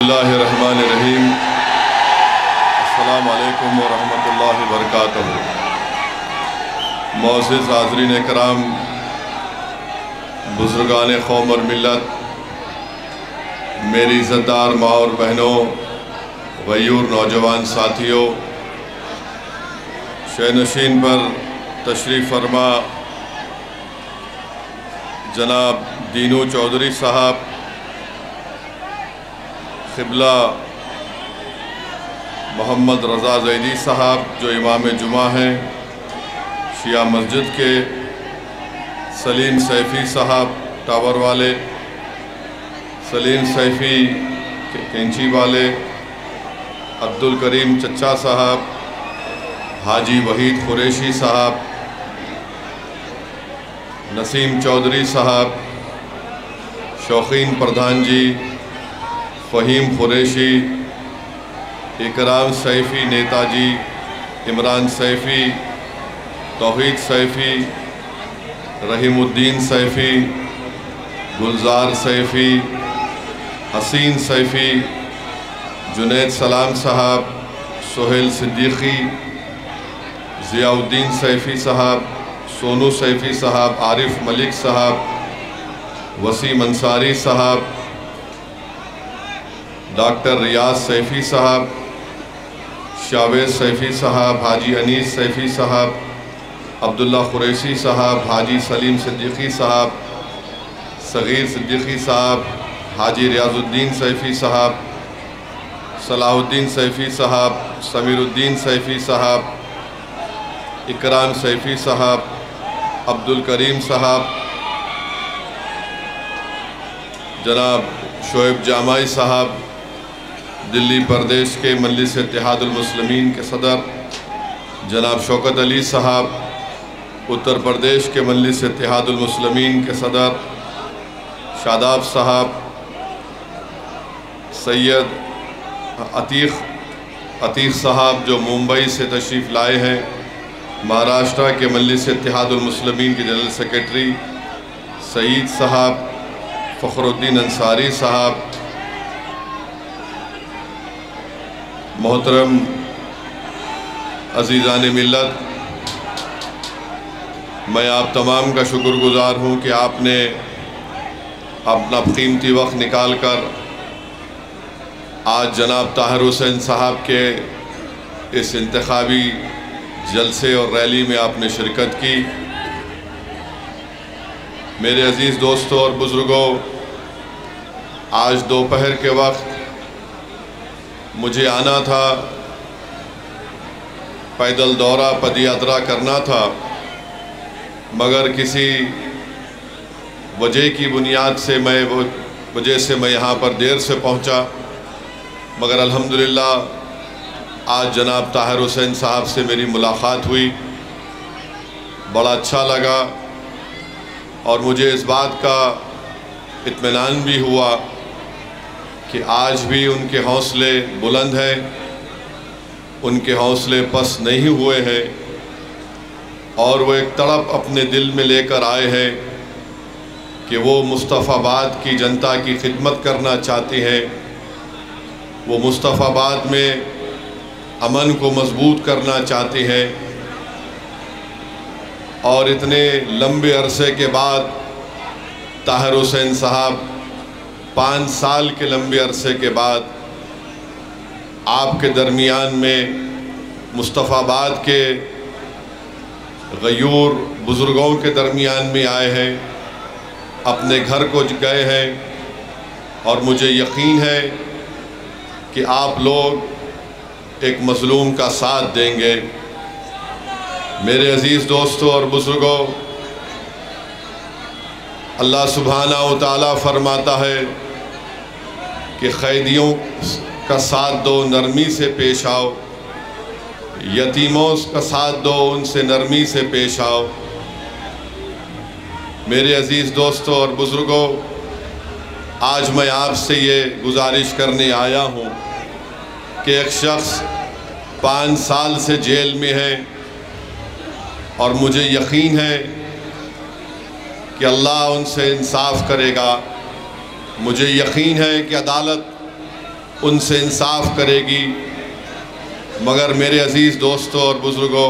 बिस्मिल्लाहिर्रहमानिर्रहीम। अस्सलामु अलैकुम वरहमतुल्लाहि वबरकातुहू। मोअज़्ज़िज़ हाज़रीन कराम, बुज़ुर्गान क़ौम और मिल्लत, मेरी इज़्ज़तदार माँ और बहनों, गयूर नौजवान साथियों, शहनशीन पर तशरीफ़ फरमा जनाब दीनू चौधरी साहब, क़िबला मोहम्मद रज़ा ज़ैदी साहब जो इमाम जुमा हैं शिया मस्जिद के, सलीम सैफ़ी साहब टावर वाले, सलीम सैफ़ी कैंची वाले, अब्दुल करीम चच्चा साहब, हाजी वहीद कुरैशी साहब, नसीम चौधरी साहब, शौकीन प्रधान जी, फ़हीम कुरैशी, इकराम सैफ़ी नेताजी, इमरान सैफ़ी, तौहीद सैफ़ी, रहीमुद्दीन सैफ़ी, गुलजार सैफ़ी, हसीन सैफ़ी, जुनैद सलाम साहब, सोहेल सिद्दीकी, ज़ियाउद्दीन सैफ़ी साहब, सोनू सैफ़ी साहब, आरिफ मलिक साहब, वसीम अंसारी साहब, डॉक्टर रियाज सैफ़ी साहब, शावेज़ सैफ़ी साहब, हाजी अनीस सैफ़ी साहब, अब्दुल्ला कुरैशी साहब, हाजी सलीम सिद्दीकी साहब, सगीर सिद्दीकी साहब, हाजी रियाजुद्दीन सैफ़ी साहब, सलाहुद्दीन सैफ़ी साहब, समीरुद्दीन सैफ़ी साहब, इकराम सैफ़ी साहब, अब्दुल करीम साहब, जनाब शोएब जामाई साहब, दिल्ली प्रदेश के मजलिस इत्तेहादुल मुस्लिमीन के सदर जनाब शौकत अली साहब, उत्तर प्रदेश के मजलिस इत्तेहादुल मुस्लिमीन के सदर शादाब साहब, सैयद अतीक़ साहब जो मुंबई से तशरीफ़ लाए हैं, महाराष्ट्र के मजलिस इत्तेहादुल मुस्लिमीन के जनरल सेक्रेटरी सईद साहब, फ़खरुद्दीन अंसारी साहब, मोहतरम अज़ीज़ान मिल्लत, मैं आप तमाम का शुक्रगुज़ार हूँ कि आपने अपना कीमती वक्त निकाल कर आज जनाब ताहिर हुसैन साहब के इस इंतखाबी जलसे और रैली में आपने शिरकत की। मेरे अज़ीज़ दोस्तों और बुज़ुर्गों, आज दोपहर के वक्त मुझे आना था, पैदल दौरा पदयात्रा करना था, मगर किसी वजह की बुनियाद से मैं यहाँ पर देर से पहुँचा, मगर अल्हम्दुलिल्लाह आज जनाब ताहिर हुसैन साहब से मेरी मुलाकात हुई, बड़ा अच्छा लगा और मुझे इस बात का इत्मीनान भी हुआ कि आज भी उनके हौसले बुलंद हैं, उनके हौसले पस्त नहीं हुए हैं और वो एक तड़प अपने दिल में लेकर आए हैं कि वो मुस्तफ़ाबाद की जनता की खिदमत करना चाहते हैं, वो मुस्तफ़ाबाद में अमन को मजबूत करना चाहते हैं और इतने लंबे अरसे के बाद ताहिर हुसैन साहब 5 साल के लंबे अरसे के बाद आपके दरमियान में मुस्तफ़ाबाद के गयूर बुज़ुर्गों के दरमियान में आए हैं, अपने घर को गए हैं और मुझे यकीन है कि आप लोग एक मज़लूम का साथ देंगे। मेरे अज़ीज़ दोस्तों और बुज़ुर्गों, अल्लाह सुब्हानहू व तआला फरमाता है कि क़ैदियों का साथ दो, नरमी से पेश आओ, यतीमों का साथ दो, उनसे नरमी से पेश आओ। मेरे अज़ीज़ दोस्तों और बुज़ुर्गों, आज मैं आपसे ये गुजारिश करने आया हूँ कि एक शख्स 5 साल से जेल में है और मुझे यकीन है कि अल्लाह उनसे इंसाफ करेगा। मुझे यकीन है कि अदालत उनसे इंसाफ करेगी। मगर मेरे अज़ीज़ दोस्तों और बुज़ुर्गों,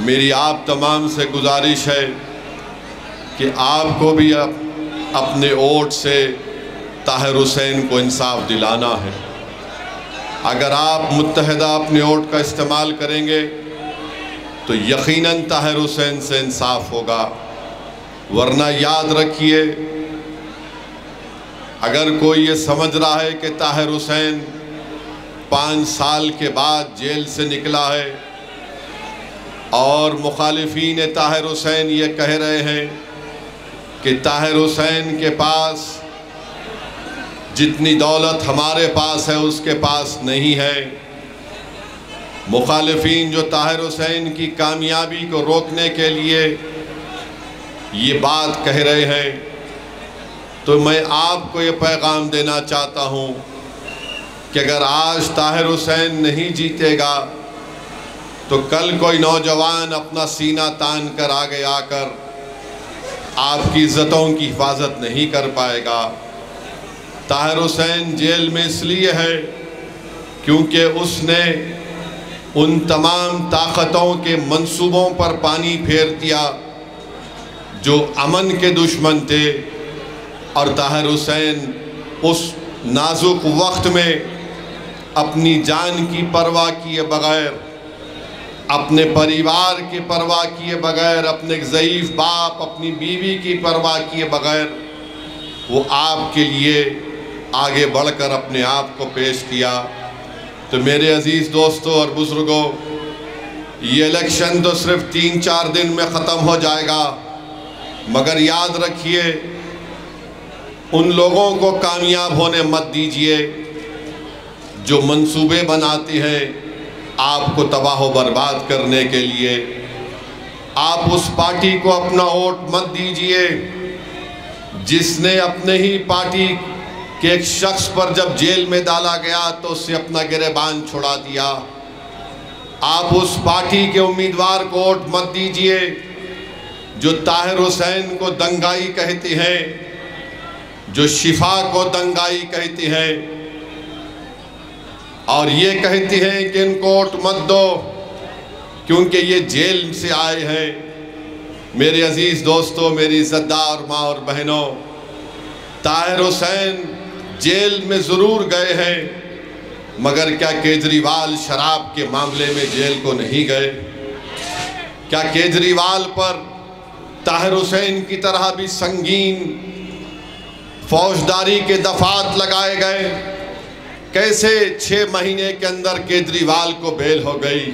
मेरी आप तमाम से गुजारिश है कि आपको भी अपने वोट से ताहिर हुसैन को इंसाफ दिलाना है। अगर आप मुत्तहिदा अपने वोट का इस्तेमाल करेंगे तो यकीनन ताहिर हुसैन से इंसाफ होगा। वरना याद रखिए, अगर कोई ये समझ रहा है कि ताहिर हुसैन 5 साल के बाद जेल से निकला है और मुखालिफीन ताहिर हुसैन ये कह रहे हैं कि ताहिर हुसैन के पास जितनी दौलत हमारे पास है उसके पास नहीं है, मुखालिफीन जो ताहिर हुसैन की कामयाबी को रोकने के लिए ये बात कह रहे हैं, तो मैं आपको ये पैगाम देना चाहता हूँ कि अगर आज ताहिर हुसैन नहीं जीतेगा तो कल कोई नौजवान अपना सीना तान कर आगे आकर आपकी इज़्ज़तों की हिफाजत नहीं कर पाएगा। ताहिर हुसैन जेल में इसलिए है क्योंकि उसने उन तमाम ताकतों के मंसूबों पर पानी फेर दिया जो अमन के दुश्मन थे, और ताहिर हुसैन उस नाजुक वक्त में अपनी जान की परवाह किए बगैर, अपने परिवार की परवाह किए बगैर, अपने ज़ईफ़ बाप, अपनी बीवी की परवाह किए बगैर वो आपके लिए आगे बढ़कर अपने आप को पेश किया। तो मेरे अज़ीज़ दोस्तों और बुज़ुर्गों, ये इलेक्शन तो सिर्फ 3-4 दिन में ख़त्म हो जाएगा, मगर याद रखिए उन लोगों को कामयाब होने मत दीजिए जो मंसूबे बनाते हैं आपको तबाह व बर्बाद करने के लिए। आप उस पार्टी को अपना वोट मत दीजिए जिसने अपने ही पार्टी के एक शख्स पर जब जेल में डाला गया तो उससे अपना गिरबान छुड़ा दिया। आप उस पार्टी के उम्मीदवार को वोट मत दीजिए जो ताहिर हुसैन को दंगाई कहते हैं, जो शिफा को दंगाई कहती है और ये कहती हैं कि इनको वोट मत दो क्योंकि ये जेल से आए हैं। मेरे अजीज़ दोस्तों, मेरी इज़्ज़तदार माँ और बहनों, ताहिर हुसैन जेल में ज़रूर गए हैं, मगर क्या केजरीवाल शराब के मामले में जेल को नहीं गए? क्या केजरीवाल पर ताहिर हुसैन की तरह भी संगीन फौजदारी के दफात लगाए गए? कैसे 6 महीने के अंदर केजरीवाल को बेल हो गई?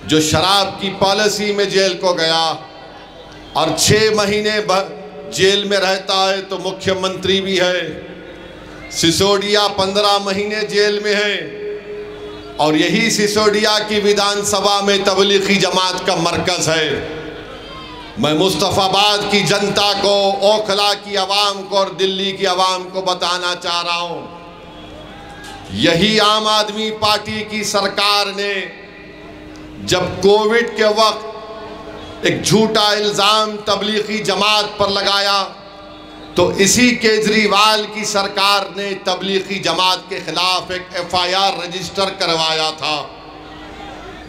जो शराब की पॉलिसी में जेल को गया और 6 महीने जेल में रहता है तो मुख्यमंत्री भी है। सिसोदिया 15 महीने जेल में है और यही सिसोदिया की विधानसभा में तबलीगी जमात का मरकज़ है। मैं मुस्तफ़ाबाद की जनता को, ओखला की आवाम को और दिल्ली की आवाम को बताना चाह रहा हूँ, यही आम आदमी पार्टी की सरकार ने जब कोविड के वक्त एक झूठा इल्ज़ाम तबलीगी जमात पर लगाया तो इसी केजरीवाल की सरकार ने तबलीगी जमात के खिलाफ एक FIR रजिस्टर करवाया था।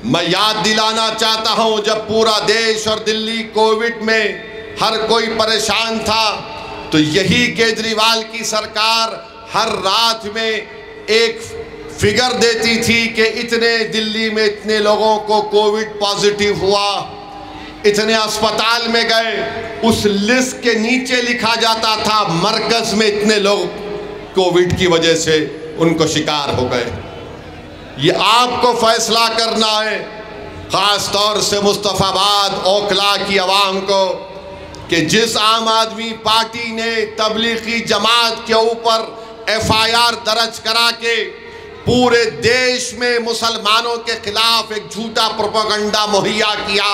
मैं याद दिलाना चाहता हूँ, जब पूरा देश और दिल्ली कोविड में हर कोई परेशान था तो यही केजरीवाल की सरकार हर रात में एक फिगर देती थी कि इतने दिल्ली में इतने लोगों को कोविड पॉजिटिव हुआ, इतने अस्पताल में गए। उस लिस्ट के नीचे लिखा जाता था मरकज़ में इतने लोग कोविड की वजह से उनको शिकार हो गए। ये आपको फैसला करना है, ख़ास तौर से मुस्तफ़ाबाद ओखला की आवाम को, कि जिस आम आदमी पार्टी ने तबलीगी जमात के ऊपर FIR दर्ज करा के पूरे देश में मुसलमानों के खिलाफ एक झूठा प्रोपेगेंडा मुहैया किया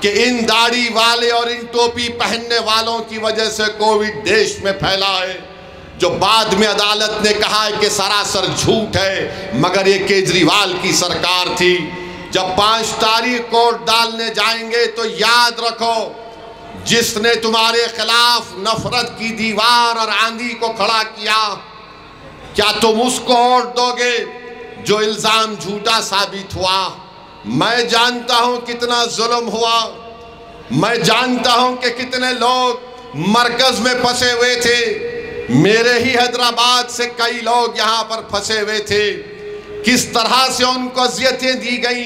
कि इन दाढ़ी वाले और इन टोपी पहनने वालों की वजह से कोविड देश में फैला है, जो बाद में अदालत ने कहा है कि सरासर झूठ है, मगर ये केजरीवाल की सरकार थी। जब 5 तारीख को डालने जाएंगे तो याद रखो, जिसने तुम्हारे खिलाफ नफरत की दीवार और आंधी को खड़ा किया क्या तुम उसको वोट दोगे जो इल्जाम झूठा साबित हुआ? मैं जानता हूं कितना जुल्म हुआ, मैं जानता हूं कि कितने लोग मरकज में फंसे हुए थे। मेरे ही हैदराबाद से कई लोग यहां पर फंसे हुए थे। किस तरह से उनको अज़ियतें दी गई,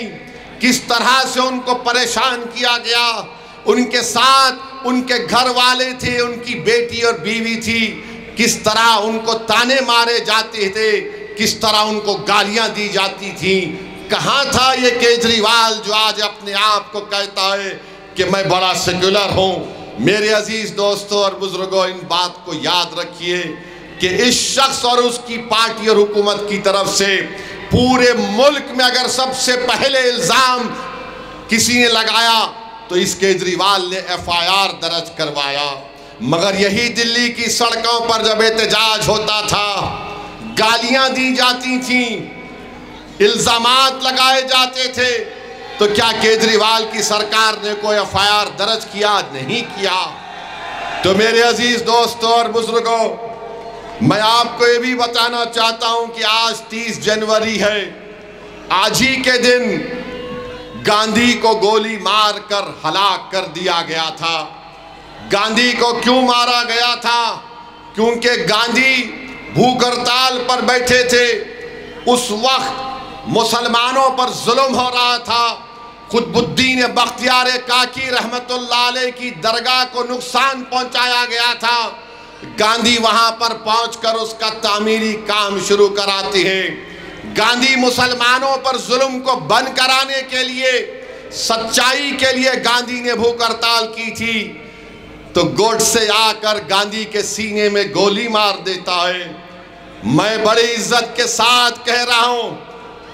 किस तरह से उनको परेशान किया गया। उनके साथ उनके घर वाले थे, उनकी बेटी और बीवी थी। किस तरह उनको ताने मारे जाते थे, किस तरह उनको गालियां दी जाती थी। कहाँ था ये केजरीवाल जो आज अपने आप को कहता है कि मैं बड़ा सेक्युलर हूँ। मेरे अजीज दोस्तों और बुजुर्गों, इन बात को याद रखिए कि इस शख्स और उसकी पार्टी और हुकूमत की तरफ से पूरे मुल्क में अगर सबसे पहले इल्जाम किसी ने लगाया तो इस केजरीवाल ने FIR दर्ज करवाया। मगर यही दिल्ली की सड़कों पर जब एहतजाज होता था, गालियां दी जाती थीं, इल्जामात लगाए जाते थे, तो क्या केजरीवाल की सरकार ने कोई FIR दर्ज किया? नहीं किया। तो मेरे अजीज दोस्तों और बुजुर्गों, मैं आपको ये भी बताना चाहता हूं कि आज 30 जनवरी है। आज ही के दिन गांधी को गोली मारकर हलाक कर दिया गया था। गांधी को क्यों मारा गया था? क्योंकि गांधी भूख हड़ताल पर बैठे थे। उस वक्त मुसलमानों पर जुल्म हो रहा था। कुतुबुद्दीन बख्तियार काकी रहमतुल्लाह अलैह की दरगाह को नुकसान पहुंचाया गया था। गांधी वहां पर पहुंचकर उसका तामीरी काम शुरू कराते हैं। गांधी मुसलमानों पर जुल्म को बंद कराने के लिए, सच्चाई के लिए गांधी ने भूख हड़ताल की थी। तो गोडसे आकर गांधी के सीने में गोली मार देता है। मैं बड़ी इज्जत के साथ कह रहा हूं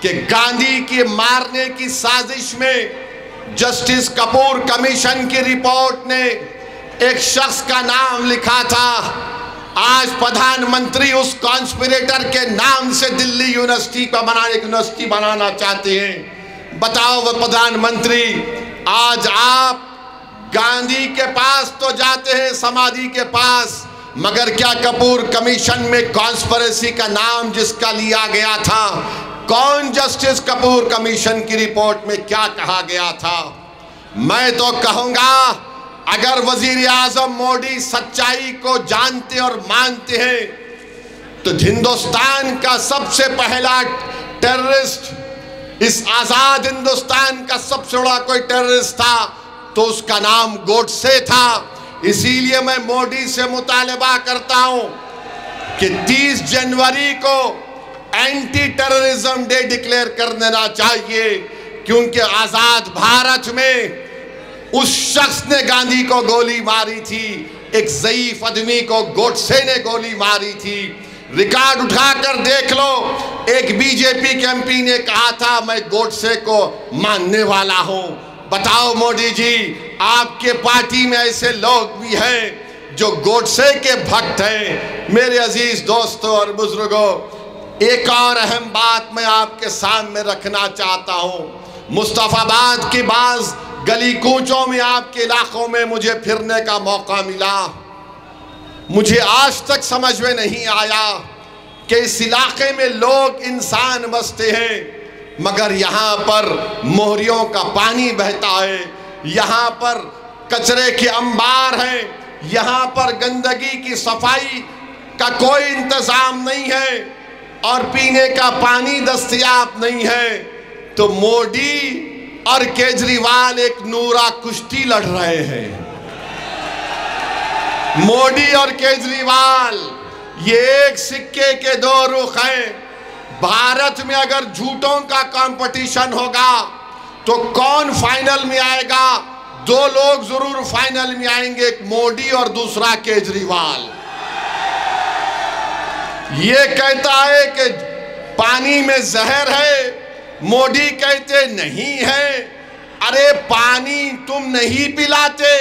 कि गांधी के मारने की साजिश में जस्टिस कपूर कमीशन की रिपोर्ट ने एक शख्स का नाम लिखा था। आज प्रधानमंत्री उस कॉन्स्पिरेटर के नाम से दिल्ली यूनिवर्सिटी को यूनिवर्सिटी बनाना चाहते हैं। बताओ वो प्रधानमंत्री, आज आप गांधी के पास तो जाते हैं, समाधि के पास, मगर क्या कपूर कमीशन में कॉन्स्पिरेसी का नाम जिसका लिया गया था, कौन जस्टिस कपूर कमीशन की रिपोर्ट में क्या कहा गया था? मैं तो कहूंगा अगर वजीर आजम मोदी सच्चाई को जानते और मानते हैं तो हिंदुस्तान का सबसे पहला टेररिस्ट, इस आजाद हिंदुस्तान का सबसे बड़ा कोई टेररिस्ट था तो उसका नाम गोडसे था। इसीलिए मैं मोदी से मुतालबा करता हूं कि 30 जनवरी को एंटी टेररिज्म डे डिक्लेयर कर देना चाहिए, क्योंकि आजाद भारत में उस शख्स ने गांधी को गोली मारी थी, एक ज़ईफ आदमी को गोडसे ने गोली मारी थी। रिकॉर्ड उठाकर देख लो, एक बीजेपी के MP ने कहा था मैं गोडसे को मानने वाला हूं। बताओ मोदी जी, आपके पार्टी में ऐसे लोग भी हैं जो गोडसे के भक्त हैं। मेरे अजीज दोस्तों और बुजुर्गों, एक और अहम बात मैं आपके सामने रखना चाहता हूं। मुस्तफाबाद की बाज गली कूचों में, आपके इलाकों में मुझे फिरने का मौका मिला। मुझे आज तक समझ में नहीं आया कि इस इलाके में लोग इंसान बसते हैं, मगर यहाँ पर मोहरियों का पानी बहता है, यहाँ पर कचरे के अंबार हैं, यहाँ पर गंदगी की सफाई का कोई इंतजाम नहीं है और पीने का पानी दस्तयाब नहीं है। तो मोदी और केजरीवाल एक नूरा कुश्ती लड़ रहे हैं। मोदी और केजरीवाल ये एक सिक्के के दो रुख हैं। भारत में अगर झूठों का कंपटीशन होगा तो कौन फाइनल में आएगा? दो लोग जरूर फाइनल में आएंगे, एक मोदी और दूसरा केजरीवाल। ये कहता है कि पानी में जहर है, मोदी कहते नहीं है। अरे पानी तुम नहीं पिलाते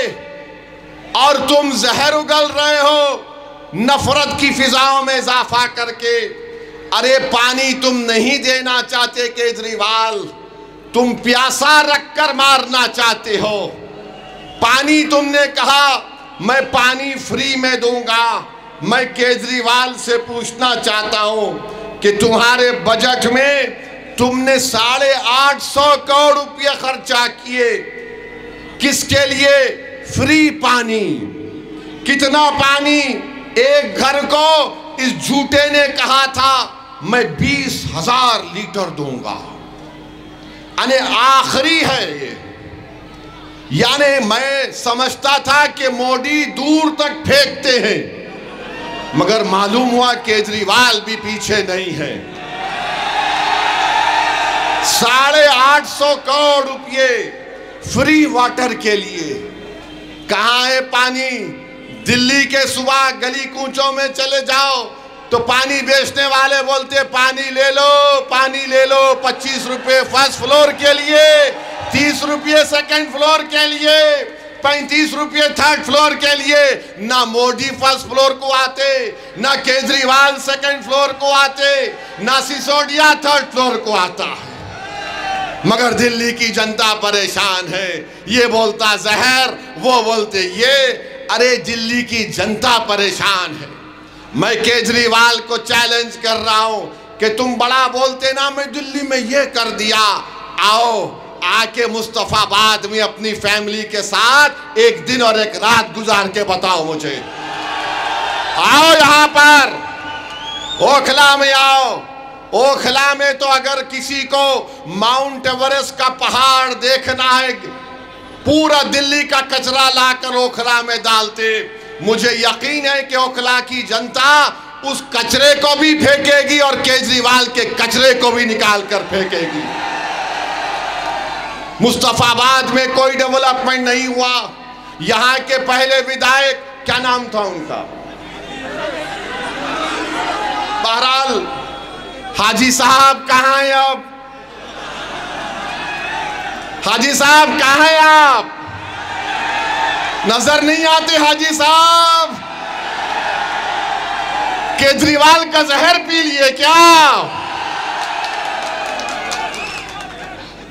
और तुम जहर उगल रहे हो नफरत की फिजाओं में इजाफा करके। अरे पानी तुम नहीं देना चाहते केजरीवाल, तुम प्यासा रखकर मारना चाहते हो। पानी तुमने कहा मैं पानी फ्री में दूंगा, मैं केजरीवाल से पूछना चाहता हूं कि तुम्हारे बजट में तुमने 850 करोड़ रुपये खर्चा किए, किसके लिए? फ्री पानी। कितना पानी? एक घर को इस झूठे ने कहा था मैं 20,000 लीटर दूंगा, यानी आखिरी है ये। यानी मैं समझता था कि मोदी दूर तक फेंकते हैं, मगर मालूम हुआ केजरीवाल भी पीछे नहीं है। 850 करोड़ रुपये फ्री वाटर के लिए। कहाँ है पानी? दिल्ली के सुबह गली कूचों में चले जाओ तो पानी बेचने वाले बोलते पानी ले लो, पानी ले लो। 25 रुपये फर्स्ट फ्लोर के लिए, 30 रुपये सेकंड फ्लोर के लिए, 35 रुपये थर्ड फ्लोर के लिए। ना मोदी फर्स्ट फ्लोर को आते, ना केजरीवाल सेकंड फ्लोर को आते, ना सिसोदिया थर्ड फ्लोर को आता है। मगर दिल्ली की जनता परेशान है। ये बोलता जहर, वो बोलते ये। अरे दिल्ली की जनता परेशान है। मैं केजरीवाल को चैलेंज कर रहा हूं कि तुम बड़ा बोलते ना, मैं दिल्ली में ये कर दिया। आओ आके मुस्तफाबाद में अपनी फैमिली के साथ एक दिन और एक रात गुजार के बताओ मुझे। आओ यहां पर ओखला में आओ। ओखला में तो अगर किसी को माउंट एवरेस्ट का पहाड़ देखना है, पूरा दिल्ली का कचरा लाकर ओखला में डालते। मुझे यकीन है कि ओखला की जनता उस कचरे को भी फेंकेगी और केजरीवाल के कचरे को भी निकाल कर फेंकेगी। मुस्तफाबाद में कोई डेवलपमेंट नहीं हुआ। यहां के पहले विधायक, क्या नाम था उनका, बहरहाल हाजी साहब कहां हैं अब? हाजी साहब कहां हैं आप? नजर नहीं आते हाजी साहब? केजरीवाल का जहर पी लिए क्या?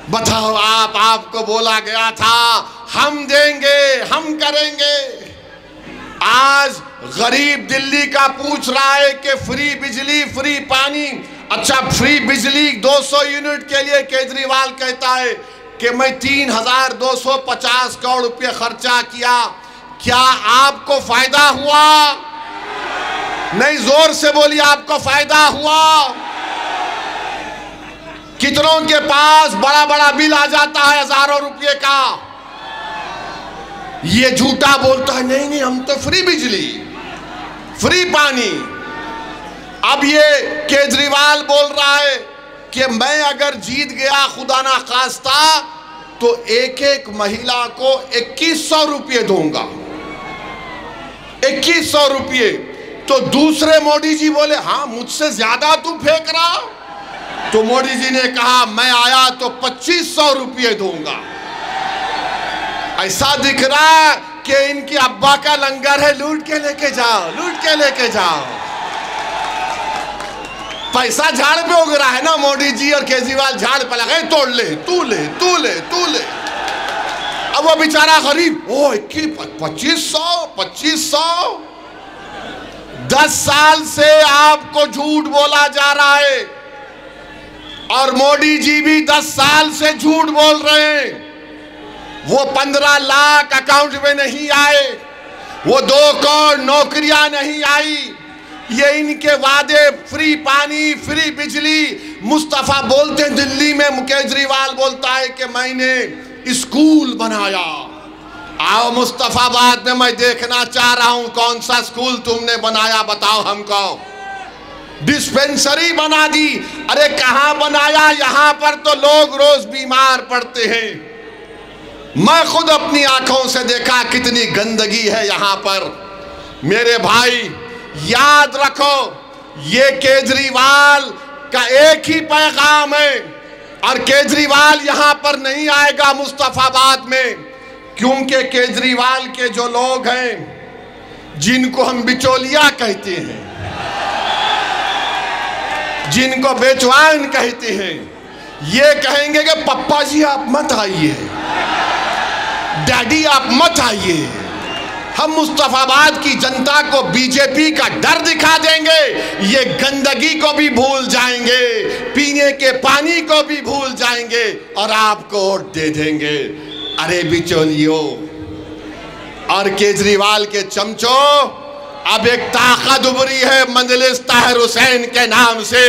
बताओ आप, आपको बोला गया था हम देंगे, हम करेंगे। आज गरीब दिल्ली का पूछ रहा है कि फ्री बिजली, फ्री पानी। अच्छा, फ्री बिजली 200 यूनिट के लिए केजरीवाल कहता है कि मैं 3,250 करोड़ रुपये खर्चा किया। क्या आपको फायदा हुआ? नहीं, जोर से बोलिए, आपको फायदा हुआ? कितनों के पास बड़ा बड़ा बिल आ जाता है हजारों रुपये का। ये झूठा बोलता है नहीं नहीं हम तो फ्री बिजली, फ्री पानी। अब ये केजरीवाल बोल रहा है कि मैं अगर जीत गया खुदा ना खास्ता तो एक एक महिला को 2100 रुपये दूंगा। 2100 रुपये। तो दूसरे मोदी जी बोले हाँ मुझसे ज्यादा तू फेंक रहा। तो मोदी जी ने कहा मैं आया तो 2500 रुपये दूंगा। ऐसा दिख रहा कि इनकी अब्बा का लंगर है, लूट के लेके जाओ, लूट के लेके जाओ। पैसा झाड़ पे उग रहा है ना। मोदी जी और केजरीवाल झाड़ पे लगे, तोड़ ले, तू ले, तू ले, तू ले। अब वो बेचारा गरीब, ओ 2500। 10 साल से आपको झूठ बोला जा रहा है और मोदी जी भी 10 साल से झूठ बोल रहे हैं। वो 15 लाख अकाउंट में नहीं आए, वो 2 करोड़ नौकरियां नहीं आई। ये इनके वादे, फ्री पानी, फ्री बिजली। मुस्तफा बोलते हैं दिल्ली में, केजरीवाल बोलता है कि मैंने स्कूल बनाया। आओ मुस्तफाबाद में मैं देखना चाह रहा हूं कौन सा स्कूल तुमने बनाया, बताओ हमको। डिस्पेंसरी बना दी। अरे कहां बनाया? यहां पर तो लोग रोज बीमार पड़ते हैं। मैं खुद अपनी आंखों से देखा कितनी गंदगी है यहां पर। मेरे भाई याद रखो, ये केजरीवाल का एक ही पैगाम है और केजरीवाल यहां पर नहीं आएगा मुस्तफाबाद में, क्योंकि केजरीवाल के जो लोग हैं जिनको हम बिचौलिया कहते हैं, जिनको बेचवान कहते हैं, ये कहेंगे कि पप्पा जी आप मत आइए, डैडी आप मत आइए, हम मुस्तफाबाद की जनता को बीजेपी का डर दिखा देंगे, ये गंदगी को भी भूल जाएंगे, पीने के पानी को भी भूल जाएंगे और आपको वोट दे देंगे। अरे बिचौलियों और केजरीवाल के चमचों, अब एक ताकत उभरी है मजलिस ताहिर हुसैन के नाम से।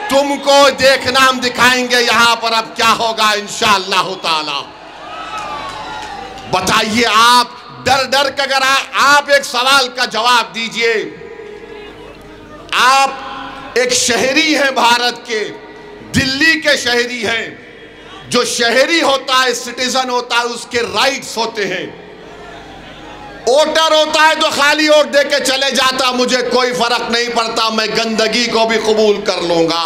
तुमको देखना हम दिखाएंगे यहां पर अब क्या होगा इंशाअल्लाह ताला। बताइए आप डर डर कर, अगर आप एक सवाल का जवाब दीजिए। आप एक शहरी हैं भारत के, दिल्ली के शहरी हैं। जो शहरी होता है, सिटीजन होता है, उसके राइट्स होते हैं। वोटर होता है तो खाली वोट दे के चले जाता, मुझे कोई फर्क नहीं पड़ता, मैं गंदगी को भी कबूल कर लूंगा,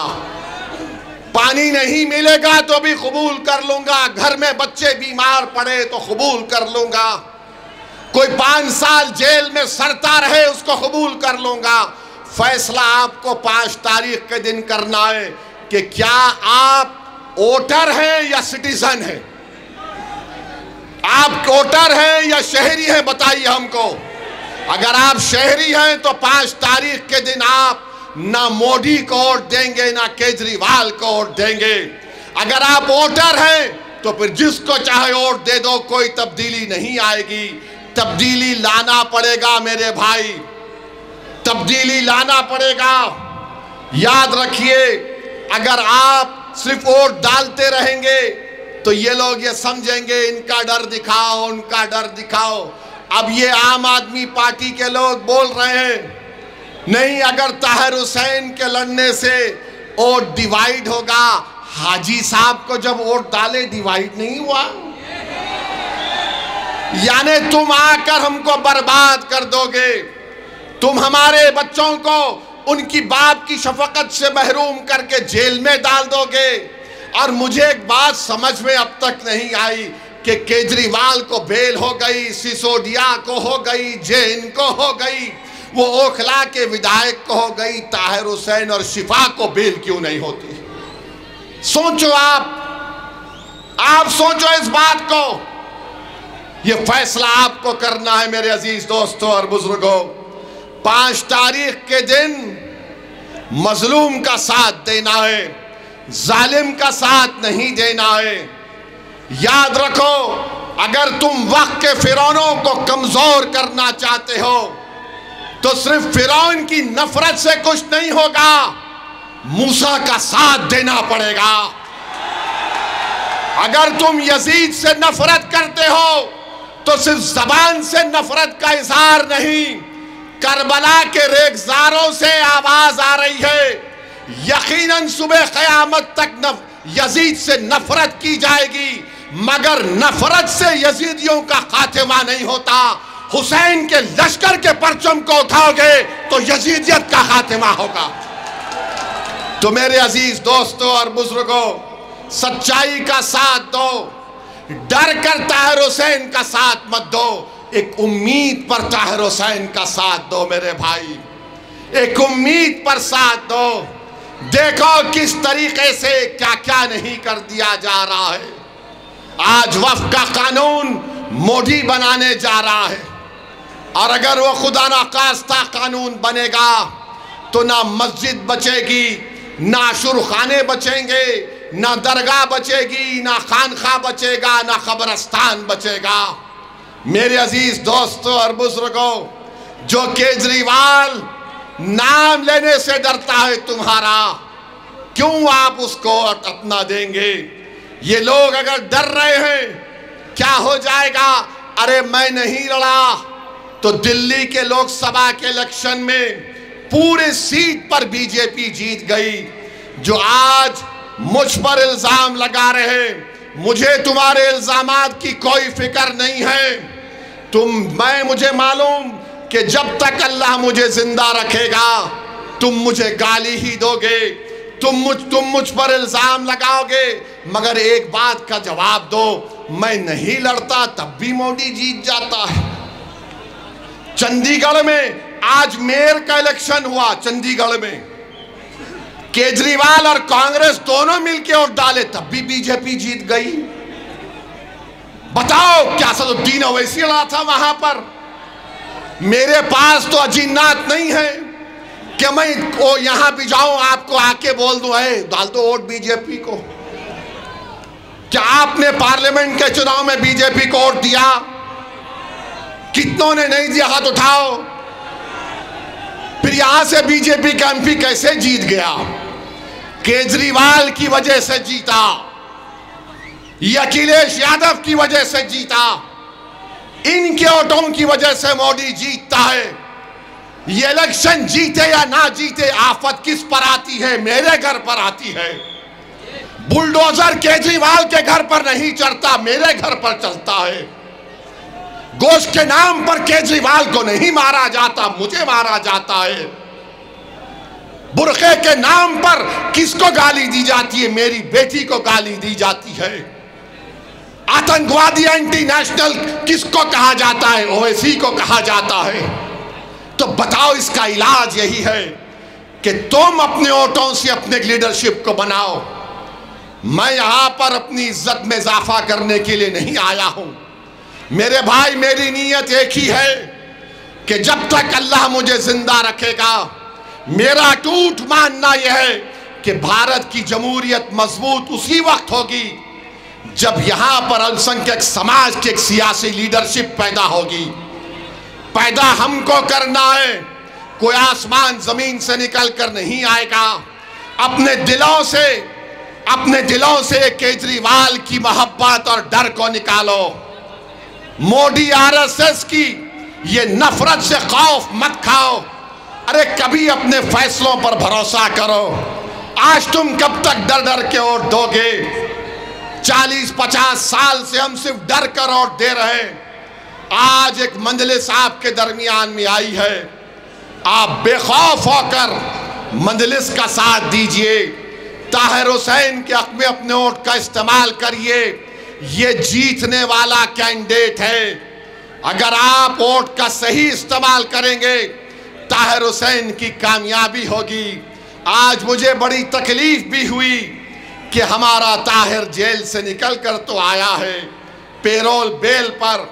पानी नहीं मिलेगा तो भी कबूल कर लूंगा, घर में बच्चे बीमार पड़े तो कबूल कर लूंगा, कोई 5 साल जेल में सड़ता रहे उसको कबूल कर लूंगा। फैसला आपको 5 तारीख के दिन करना है कि क्या आप वोटर हैं या सिटीजन हैं, आप वोटर हैं या शहरी हैं, बताइए हमको। अगर आप शहरी हैं तो 5 तारीख के दिन आप ना मोदी को वोट देंगे ना केजरीवाल को वोट देंगे। अगर आप वोटर हैं तो फिर जिसको चाहे वोट दे दो, कोई तब्दीली नहीं आएगी। तब्दीली लाना पड़ेगा मेरे भाई, तब्दीली लाना पड़ेगा। याद रखिए, अगर आप सिर्फ वोट डालते रहेंगे तो ये लोग ये समझेंगे इनका डर दिखाओ, उनका डर दिखाओ। अब ये आम आदमी पार्टी के लोग बोल रहे हैं नहीं, अगर ताहिर हुसैन के लड़ने से वोट डिवाइड होगा। हाजी साहब को जब वोट डाले डिवाइड नहीं हुआ, यानी तुम आकर हमको बर्बाद कर दोगे, तुम हमारे बच्चों को उनकी बाप की शफकत से महरूम करके जेल में डाल दोगे। और मुझे एक बात समझ में अब तक नहीं आई कि केजरीवाल को बेल हो गई, सिसोदिया को हो गई, जैन को हो गई, वो ओखला के विधायक को हो गई, ताहिर हुसैन और शिफा को बेल क्यों नहीं होती? सोचो आप सोचो इस बात को। ये फैसला आपको करना है मेरे अजीज दोस्तों और बुजुर्गों। 5 तारीख के दिन मजलूम का साथ देना है, जालिम का साथ नहीं देना है। याद रखो, अगर तुम वक्त के फिरौनों को कमजोर करना चाहते हो तो सिर्फ फिरौन की नफरत से कुछ नहीं होगा, मूसा का साथ देना पड़ेगा। अगर तुम यजीद से नफरत करते हो तो सिर्फ जबान से नफरत का इजहार नहीं, करबला के रेगजारों से आवाज आ रही है। यकीनन सुबह क़यामत तक यजीद से नफरत की जाएगी, मगर नफरत से यजीदियों का खात्मा नहीं होता। हुसैन के लश्कर के परचम को उठाओगे तो यजीदियत का खात्मा होगा। तो मेरे अजीज दोस्तों और बुजुर्गों, सच्चाई का साथ दो, डर कर ताहिर हुसैन का साथ मत दो, एक उम्मीद पर ताहिर हुसैन का साथ दो मेरे भाई, एक उम्मीद पर साथ दो। देखो किस तरीके से क्या क्या नहीं कर दिया जा रहा है। आज वक्फ का कानून मोदी बनाने जा रहा है, और अगर वो खुदा ना खास्ता कानून बनेगा तो ना मस्जिद बचेगी, ना अशुरखाने बचेंगे, ना दरगाह बचेगी, ना खानखा बचेगा, ना कब्रस्तान बचेगा। मेरे अजीज दोस्तों और बुजुर्गों, जो केजरीवाल नाम लेने से डरता है तुम्हारा, क्यों आप उसको अपना देंगे? ये लोग अगर डर रहे हैं क्या हो जाएगा, अरे मैं नहीं लड़ा तो दिल्ली के लोकसभा के इलेक्शन में पूरे सीट पर बीजेपी जीत गई। जो आज मुझ पर इल्जाम लगा रहे, मुझे तुम्हारे इल्जामात की कोई फिक्र नहीं है। मुझे मालूम कि जब तक अल्लाह मुझे जिंदा रखेगा तुम मुझे गाली ही दोगे, तुम मुझ पर इल्जाम लगाओगे, मगर एक बात का जवाब दो, मैं नहीं लड़ता तब भी मोदी जीत जाता है। चंडीगढ़ में आज मेयर का इलेक्शन हुआ, चंडीगढ़ में केजरीवाल और कांग्रेस दोनों मिलकर वोट डाले तब भी बीजेपी जीत गई। बताओ क्या सदुद्दीन ओवैसी लड़ा था वहां पर? मेरे पास तो अजीनात नहीं है कि मैं वो यहां भी जाऊं आपको आके बोल दूं है डाल दो वोट बीजेपी को। क्या आपने पार्लियामेंट के चुनाव में बीजेपी को वोट दिया? कितनों ने नहीं दिया हाथ उठाओ। फिर यहां से बीजेपी का एमपी कैसे जीत गया? केजरीवाल की वजह से जीता, ये अखिलेश यादव की वजह से जीता, इनके वोटों की वजह से मोदी जीतता है। ये इलेक्शन जीते या ना जीते आफत किस पर आती है? मेरे घर पर आती है। बुलडोजर केजरीवाल के घर पर नहीं चढ़ता, मेरे घर पर चलता है। गोश्त के नाम पर केजरीवाल को नहीं मारा जाता, मुझे मारा जाता है। बुरखे के नाम पर किसको गाली दी जाती है? मेरी बेटी को गाली दी जाती है। आतंकवादी एंटी नेशनल किसको कहा जाता है? ओवैसी को कहा जाता है। तो बताओ, इसका इलाज यही है कि तुम अपने वोटों से अपने लीडरशिप को बनाओ। मैं यहां पर अपनी इज्जत में इजाफा करने के लिए नहीं आया हूं। मेरे भाई, मेरी नीयत एक ही है कि जब तक अल्लाह मुझे जिंदा रखेगा, मेरा टूट मानना यह है कि भारत की जमहूरियत मजबूत उसी वक्त होगी जब यहां पर अल्पसंख्यक समाज की एक सियासी लीडरशिप पैदा होगी। पैदा हमको करना है, कोई आसमान जमीन से निकल कर नहीं आएगा। अपने दिलों से केजरीवाल की मोहब्बत और डर को निकालो। मोदी आरएसएस की ये नफरत से खौफ मत खाओ। अरे कभी अपने फैसलों पर भरोसा करो। आज तुम कब तक डर डर के वोट दोगे? 40-50 साल से हम सिर्फ डर कर वोट दे रहे। आज एक मंजलिस आपके दरमियान में आई है, आप बेखौफ होकर मंजलिस का साथ दीजिए। ताहिर हुसैन के हक में अपने वोट का इस्तेमाल करिए। ये जीतने वाला कैंडिडेट है। अगर आप वोट का सही इस्तेमाल करेंगे, ताहिर हुसैन की कामयाबी होगी। आज मुझे बड़ी तकलीफ भी हुई कि हमारा ताहिर जेल से निकल कर तो आया है पेरोल बेल पर,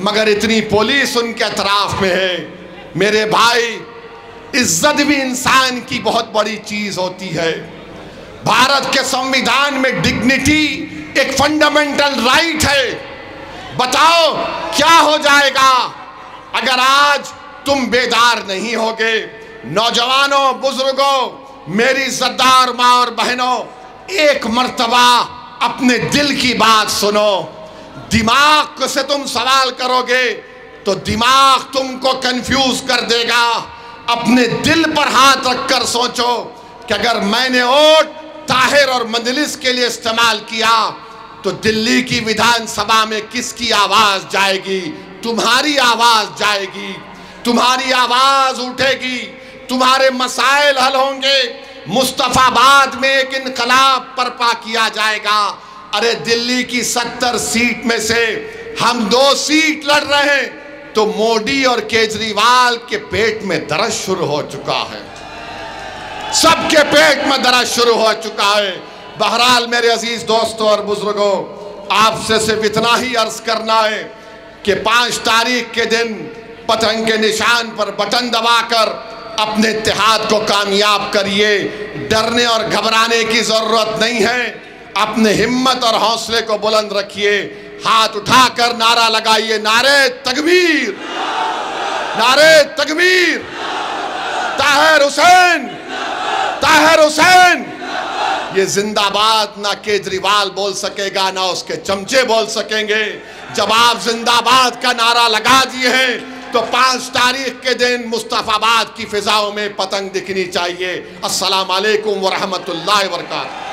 मगर इतनी पुलिस उनके अतराफ में है। मेरे भाई, इज्जत भी इंसान की बहुत बड़ी चीज होती है। भारत के संविधान में डिग्निटी एक फंडामेंटल राइट है। बताओ क्या हो जाएगा अगर आज तुम बेदार नहीं होगे? नौजवानों, बुजुर्गों, मेरी इज्जतदार माँ और बहनों, एक मर्तबा अपने दिल की बात सुनो। दिमाग से तुम सवाल करोगे तो दिमाग तुमको कंफ्यूज कर देगा। अपने दिल पर हाथ रखकर सोचो कि अगर मैंने वोट ताहिर और मंजलिस के लिए इस्तेमाल किया तो दिल्ली की विधानसभा में किसकी आवाज जाएगी? तुम्हारी आवाज जाएगी, तुम्हारी आवाज उठेगी, तुम्हारे मसाइल हल होंगे। मुस्तफाबाद में एक इनकलाब बर्पा किया जाएगा। अरे दिल्ली की 70 सीट में से हम 2 सीट लड़ रहे हैं तो मोदी और केजरीवाल के पेट में दर्द शुरू हो चुका है। सबके पेट में दर्द शुरू हो चुका है। बहरहाल मेरे अजीज दोस्तों और बुजुर्गों, आपसे सिर्फ इतना ही अर्ज करना है कि 5 तारीख के दिन पतंग के निशान पर बटन दबाकर अपने इत्तेहाद को कामयाब करिए। डरने और घबराने की जरूरत नहीं है। अपने हिम्मत और हौसले को बुलंद रखिए। हाथ उठाकर नारा लगाइए, नारे तकबीर, नारे तकबीर। ताहिर हुसैन, ताहिर हुसैन। ये जिंदाबाद ना केजरीवाल बोल सकेगा, ना उसके चमचे बोल सकेंगे। जब आप जिंदाबाद का नारा लगा दिए हैं तो 5 तारीख के दिन मुस्तफाबाद की फिजाओं में पतंग दिखनी चाहिए। अस्सलाम वालेकुम व रहमतुल्लाहि व बरकातहू।